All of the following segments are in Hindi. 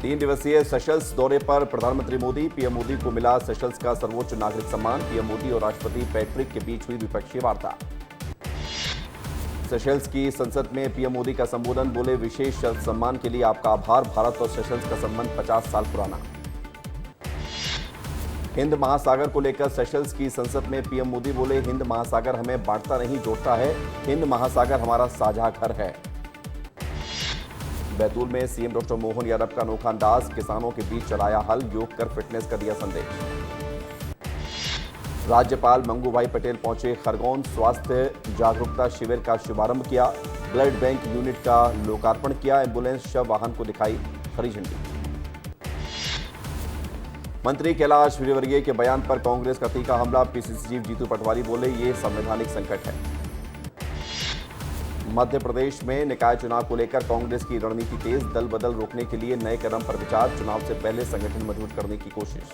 3 दिवसीय सेशल्स दौरे पर प्रधानमंत्री मोदी। पीएम मोदी को मिला सेशल्स का सर्वोच्च नागरिक सम्मान। पीएम मोदी और राष्ट्रपति पैट्रिक के बीच हुई द्विपक्षीय वार्ता। सेशल्स की संसद में पीएम मोदी का संबोधन, बोले विशेष सम्मान के लिए आपका आभार। भारत और सेशल्स का संबंध 50 साल पुराना। हिंद महासागर को लेकर सेशल्स की संसद में पीएम मोदी बोले, हिंद महासागर हमें बांटता नहीं जोड़ता है। हिंद महासागर हमारा साझा घर है। बैतूल में सीएम डॉक्टर मोहन यादव का अनोखा अंदाज, किसानों के बीच चलाया हल, योग कर फिटनेस का दिया संदेश। राज्यपाल मंगूभाई पटेल पहुंचे खरगोन, स्वास्थ्य जागरूकता शिविर का शुभारंभ किया। ब्लड बैंक यूनिट का लोकार्पण किया। एम्बुलेंस शव वाहन को दिखाई हरी झंडी। मंत्री कैलाश विजयवर्गीय के बयान पर कांग्रेस का तीखा हमला। पीसीसी चीफ जीतू पटवारी बोले, ये संवैधानिक संकट है। मध्य प्रदेश में निकाय चुनाव को लेकर कांग्रेस की रणनीति तेज, दल बदल रोकने के लिए नए कदम पर विचार। चुनाव से पहले संगठन मजबूत करने की कोशिश।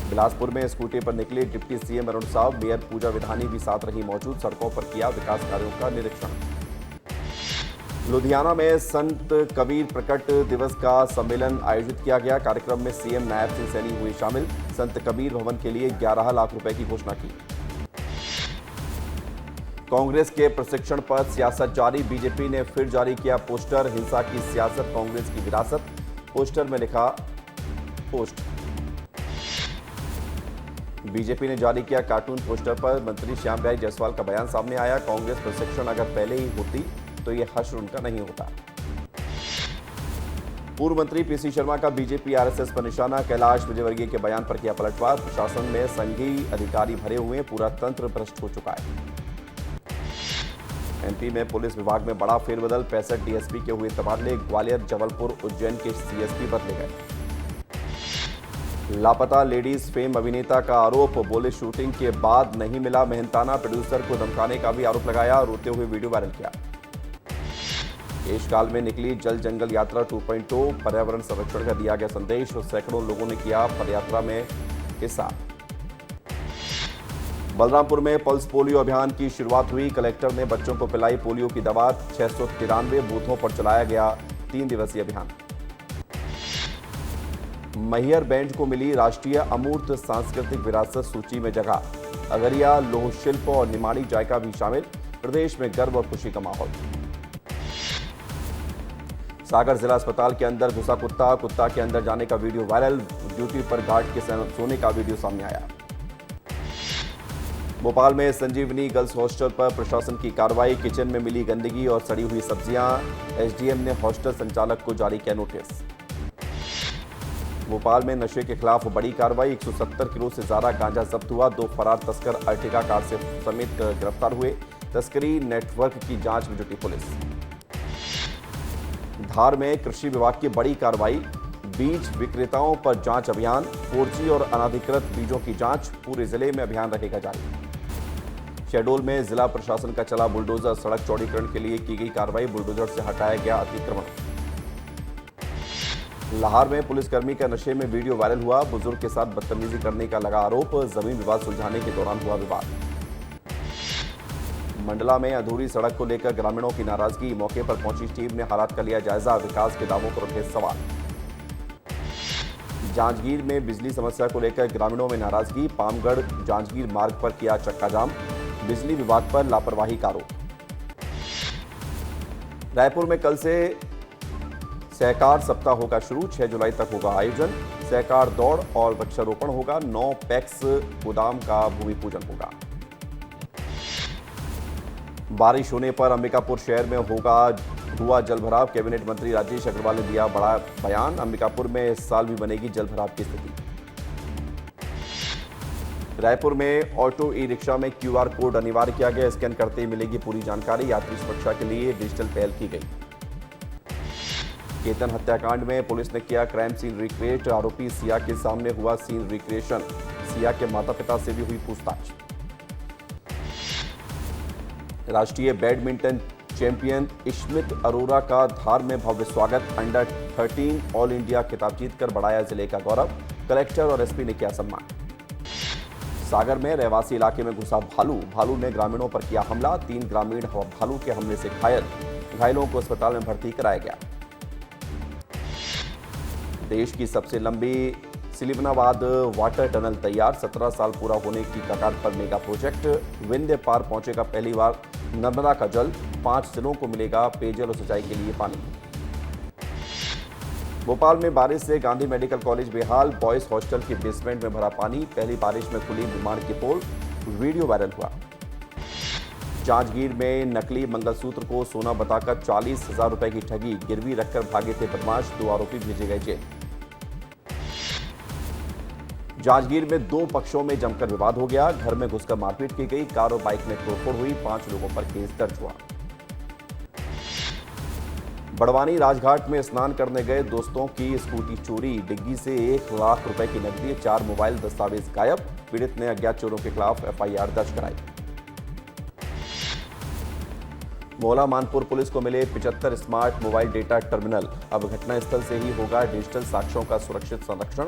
बिलासपुर में स्कूटी पर निकले deputy CM Arun Sao, mayor Pooja Vidhani भी साथ रही मौजूद। सड़कों पर किया विकास कार्यों का निरीक्षण। लुधियाना में संत कबीर प्रकट दिवस का सम्मेलन आयोजित किया गया। कार्यक्रम में सीएम नायब सिंह सैनी हुए शामिल। संत कबीर भवन के लिए 11 लाख रुपए की घोषणा की। कांग्रेस के प्रशिक्षण पर सियासत जारी। बीजेपी ने फिर जारी किया पोस्टर, हिंसा की सियासत कांग्रेस की विरासत। पोस्टर में लिखा पोस्ट। बीजेपी ने जारी किया कार्टून पोस्टर पर मंत्री श्याम बिहारी जायसवाल का बयान सामने आया। कांग्रेस प्रशिक्षण अगर पहले ही होती तो ये हश्र उनका नहीं होता। पूर्व मंत्री पीसी शर्मा का बीजेपी आरएसएस पर निशाना। कैलाश विजयवर्गीय के बयान पर किया पलटवार। प्रशासन में संघीय अधिकारी भरे हुए, पूरा तंत्र भ्रष्ट हो चुका है। एमपी में पुलिस विभाग में बड़ा फेरबदल। 65 डीएसपी के हुए तबादले। ग्वालियर, जबलपुर, उज्जैन के सीएसपी बदले गए। लापता लेडीज फेम अभिनेता का आरोप, बोले शूटिंग के बाद नहीं मिला मेहनताना। प्रोड्यूसर को धमकाने का भी आरोप लगाया। रोते हुए वीडियो वायरल किया। केशकाल में निकली जल जंगल यात्रा 2.0, पर्यावरण संरक्षण का दिया गया संदेश और सैकड़ों लोगों ने किया पदयात्रा में हिस्सा। बलरामपुर में पल्स पोलियो अभियान की शुरुआत हुई। कलेक्टर ने बच्चों को पिलाई पोलियो की दवा। 693 बूथों पर चलाया गया 3 दिवसीय अभियान। मैहर बैंड को मिली राष्ट्रीय अमूर्त सांस्कृतिक विरासत सूची में जगह। अगरिया, लोह शिल्प और निमाड़ी जायका भी शामिल। प्रदेश में गर्व और खुशी का माहौल। सागर जिला अस्पताल के अंदर घुसा कुत्ता। कुत्ता के अंदर जाने का वीडियो वायरल। ड्यूटी पर गार्ड के सोने का वीडियो सामने आया। भोपाल में संजीवनी गर्ल्स हॉस्टल पर प्रशासन की कार्रवाई। किचन में मिली गंदगी और सड़ी हुई सब्जियां। एसडीएम ने हॉस्टल संचालक को जारी किया नोटिस। भोपाल में नशे के खिलाफ बड़ी कार्रवाई। 170 किलो से ज्यादा गांजा जब्त हुआ। 2 फरार तस्कर अर्टिगा कार से समेत गिरफ्तार हुए। तस्करी नेटवर्क की जांच में जुटी पुलिस। धार में कृषि विभाग की बड़ी कार्रवाई। बीज विक्रेताओं पर जांच अभियान। 4G और अनाधिकृत बीजों की जांच। पूरे जिले में अभियान रहेगा जारी। शहडोल में जिला प्रशासन का चला बुलडोजर। सड़क चौड़ीकरण के लिए की गई कार्रवाई। बुलडोजर से हटाया गया अतिक्रमण। लाहौर में पुलिसकर्मी का नशे में वीडियो वायरल हुआ। बुजुर्ग के साथ बदतमीजी करने का लगा आरोप। जमीन विवाद सुलझाने के दौरान हुआ विवाद। मंडला में अधूरी सड़क को लेकर ग्रामीणों की नाराजगी। मौके पर पहुंची टीम ने हालात का लिया जायजा। विकास के दावों पर उठे सवाल। जांजगीर में बिजली समस्या को लेकर ग्रामीणों में नाराजगी। पामगढ़ जांजगीर मार्ग पर किया चक्का जाम। बिजली विभाग पर लापरवाही का आरोप। रायपुर में कल से सहकार सप्ताह होगा शुरू। 6 जुलाई तक होगा आयोजन। सहकार दौड़ और वृक्षारोपण होगा। 9 पैक्स गोदाम का भूमि पूजन होगा। बारिश होने पर अंबिकापुर शहर में हुआ जलभराव। कैबिनेट मंत्री राजेश अग्रवाल ने दिया बड़ा बयान। अंबिकापुर में इस साल भी बनेगी जलभराव की स्थिति। रायपुर में ऑटो ई रिक्शा में QR कोड अनिवार्य किया गया। स्कैन करते ही मिलेगी पूरी जानकारी। यात्री सुरक्षा के लिए डिजिटल पहल की गई। केतन हत्याकांड में पुलिस ने किया क्राइम सीन रिक्रिएट। आरोपी सिया के सामने हुआ सीन रिक्रिएशन। सिया के माता पिता से भी हुई पूछताछ। राष्ट्रीय बैडमिंटन चैंपियन इश्मित अरोरा का धार में भव्य स्वागत। अंडर 13 ऑल इंडिया खिताब जीतकर बढ़ाया जिले का गौरव। कलेक्टर और एसपी ने किया सम्मान। सागर में रहवासी इलाके में घुसा भालू ने ग्रामीणों पर किया हमला। 3 ग्रामीण भालू के हमले से घायल। घायलों को अस्पताल में भर्ती कराया गया। देश की सबसे लंबी सिलिवनाबाद वाटर टनल तैयार, 17 साल पूरा होने की कगार पर मेगा प्रोजेक्ट। विंध्य पार पहुंचेगा पहली बार नर्मदा का जल, 5 जिलों को मिलेगा पेयजल और सिंचाई के लिए पानी। भोपाल में बारिश से गांधी मेडिकल कॉलेज बेहाल, बॉयज हॉस्टल के बेसमेंट में भरा पानी, पहली बारिश में खुली निर्माण की पोल, वीडियो वायरल हुआ। जांजगीर में नकली मंगलसूत्र को सोना बताकर 40,000 रुपए की ठगी, गिरवी रखकर भागे थे बदमाश, 2 आरोपी भेजे गए जेल। जांजगीर में 2 पक्षों में जमकर विवाद हो गया, घर में घुसकर मारपीट की गई, कार और बाइक में तोड़फोड़ हुई, 5 लोगों पर केस दर्ज हुआ। बड़वानी राजघाट में स्नान करने गए दोस्तों की स्कूटी चोरी, डिग्गी से 1 लाख रुपए की नकदी, 4 मोबाइल दस्तावेज गायब, पीड़ित ने अज्ञात चोरों के खिलाफ एफआईआर दर्ज कराई। मोहला मानपुर पुलिस को मिले 75 स्मार्ट मोबाइल डेटा टर्मिनल, अब घटनास्थल से ही होगा डिजिटल साक्ष्यों का सुरक्षित संरक्षण,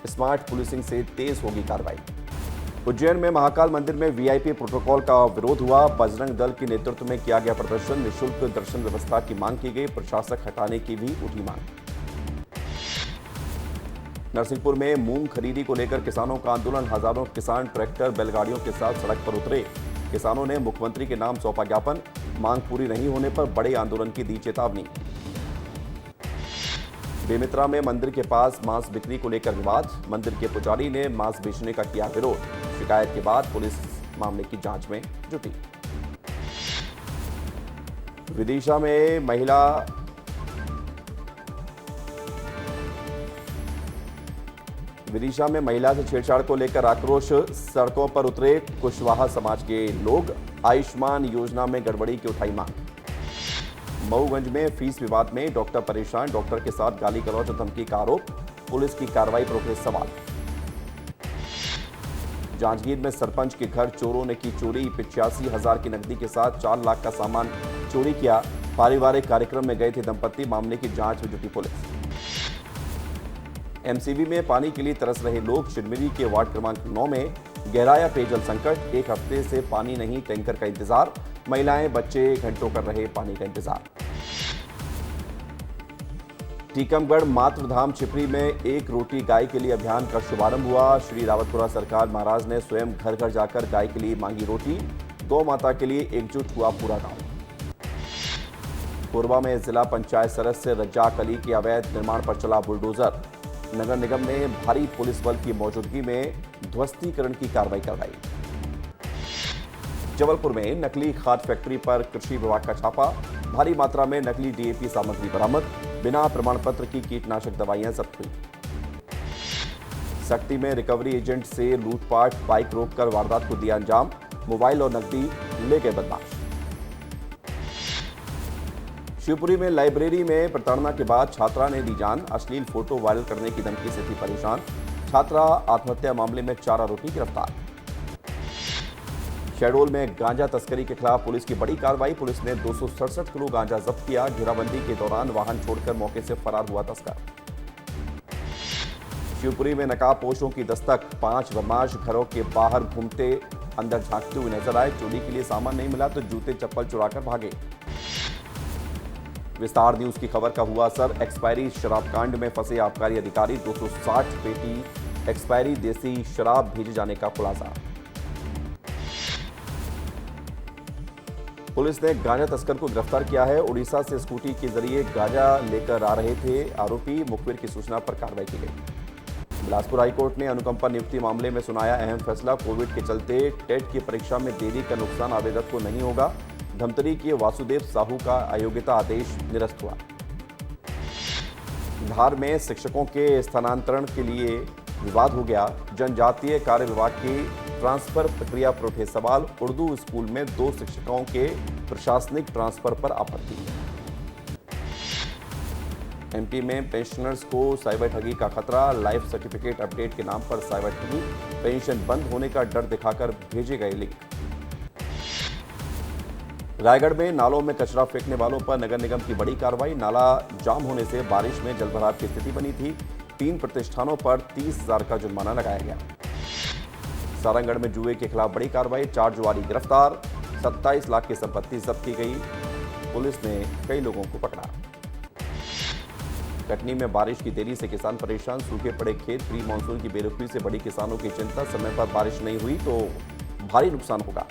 स्मार्ट पुलिसिंग से तेज होगी कार्रवाई। उज्जैन में महाकाल मंदिर में वीआईपी प्रोटोकॉल का विरोध हुआ, बजरंग दल के नेतृत्व में किया गया प्रदर्शन, निःशुल्क दर्शन व्यवस्था की मांग की गई, प्रशासक हटाने की भी उठी मांग। नरसिंहपुर में मूंग खरीदी को लेकर किसानों का आंदोलन, हजारों किसान ट्रैक्टर बैलगाड़ियों के साथ सड़क पर उतरे, किसानों ने मुख्यमंत्री के नाम सौंपा ज्ञापन, मांग पूरी नहीं होने पर बड़े आंदोलन की दी चेतावनी। बेमित्रा में मंदिर के पास मांस बिक्री को लेकर विवाद, मंदिर के पुजारी ने मांस बेचने का किया विरोध, शिकायत के बाद पुलिस मामले की जांच में जुटी। विदिशा में महिला से छेड़छाड़ को लेकर आक्रोश, सड़कों पर उतरे कुशवाहा समाज के लोग, आयुष्मान योजना में गड़बड़ी की उठाई मांग। मऊगंज में फीस विवाद में डॉक्टर परेशान, डॉक्टर के साथ गाली गलौज और धमकी का आरोप, पुलिस की कार्रवाई पर उठे सवाल। जांजगीर में सरपंच के घर चोरों ने की चोरी, 85,000 की नकदी के साथ 4 लाख का सामान चोरी किया, पारिवारिक कार्यक्रम में गए थे दंपति, मामले की जांच में जुटी पुलिस। एमसीबी में पानी के लिए तरस रहे लोग, शिरमिरी के वार्ड क्रमांक 9 में गहराया पेयजल संकट, 1 हफ्ते से पानी नहीं, टैंकर का इंतजार, महिलाएं बच्चे घंटों कर रहे पानी का इंतजार। टीकमगढ़ मातृधाम छिपरी में 1 रोटी गाय के लिए अभियान का शुभारंभ हुआ, श्री रावतपुरा सरकार महाराज ने स्वयं घर घर जाकर गाय के लिए मांगी रोटी, गौ माता के लिए एकजुट हुआ पूरा गांव। कोरबा में जिला पंचायत सदस्य रज्जाक अली के अवैध निर्माण पर चला बुलडोजर, नगर निगम ने भारी पुलिस बल की मौजूदगी में ध्वस्तीकरण की कार्रवाई करवाई। जबलपुर में नकली खाद फैक्ट्री पर कृषि विभाग का छापा, भारी मात्रा में नकली डीएपी सामग्री बरामद, बिना प्रमाण पत्र की कीटनाशक दवाइयां जब्त हुई। सक्ती में रिकवरी एजेंट से लूटपाट, बाइक रोककर वारदात को दिया अंजाम, मोबाइल और नकदी ले गए बदमाश। शिवपुरी में लाइब्रेरी में प्रताड़ना के बाद छात्रा ने दी जान, अश्लील फोटो वायरल करने की धमकी से थी परेशान, छात्रा आत्महत्या मामले में 4 आरोपी गिरफ्तार। शहडोल में गांजा तस्करी के खिलाफ पुलिस की बड़ी कार्रवाई, पुलिस ने 267 किलो गांजा जब्त किया, घेराबंदी के दौरान वाहन छोड़कर मौके से फरार हुआ तस्कर। शिवपुरी में नकाबपोशों की दस्तक, 5 बदमाश घरों के बाहर घूमते अंदर झांकते हुए नजर आए, चोरी के लिए सामान नहीं मिला तो जूते चप्पल चुराकर भागे। विस्तार न्यूज की खबर का हुआ असर, एक्सपायरी शराब कांड में फंसे आबकारी अधिकारी, 260 पेटी एक्सपायरी देसी शराब भेजे जाने का खुलासा। पुलिस ने गांजा तस्कर को गिरफ्तार किया है, उड़ीसा से स्कूटी के जरिए गांजा लेकर आ रहे थे आरोपी, मुखबिर की सूचना पर कार्रवाई की गई। बिलासपुर हाईकोर्ट ने अनुकंपा नियुक्ति मामले में सुनाया अहम फैसला, कोविड के चलते टेट की परीक्षा में देरी का नुकसान आवेदक को नहीं होगा, धमतरी के वासुदेव साहू का अयोग्यता आदेश निरस्त हुआ। धार में शिक्षकों के स्थानांतरण के लिए विवाद हो गया, जनजातीय कार्य विभाग की ट्रांसफर प्रक्रिया पर उठे सवाल, उर्दू स्कूल में 2 शिक्षकों के प्रशासनिक ट्रांसफर पर आपत्ति। एमपी में पेंशनर्स को साइबर ठगी का खतरा, लाइफ सर्टिफिकेट अपडेट के नाम पर साइबर ठगी, पेंशन बंद होने का डर दिखाकर भेजे गए लिंक। रायगढ़ में नालों में कचरा फेंकने वालों पर नगर निगम की बड़ी कार्रवाई, नाला जाम होने से बारिश में जलभराव की स्थिति बनी थी, 3 प्रतिष्ठानों पर 30,000 का जुर्माना लगाया गया। सारंगढ़ में जुए के खिलाफ बड़ी कार्रवाई, 4 जुआरी गिरफ्तार, 27 लाख की संपत्ति जब्त की गई, पुलिस ने कई लोगों को पकड़ा। कटनी में बारिश की देरी से किसान परेशान, सूखे पड़े खेत, प्री मानसून की बेरुखी से बड़ी किसानों की चिंता। समय पर बारिश नहीं हुई तो भारी नुकसान होगा।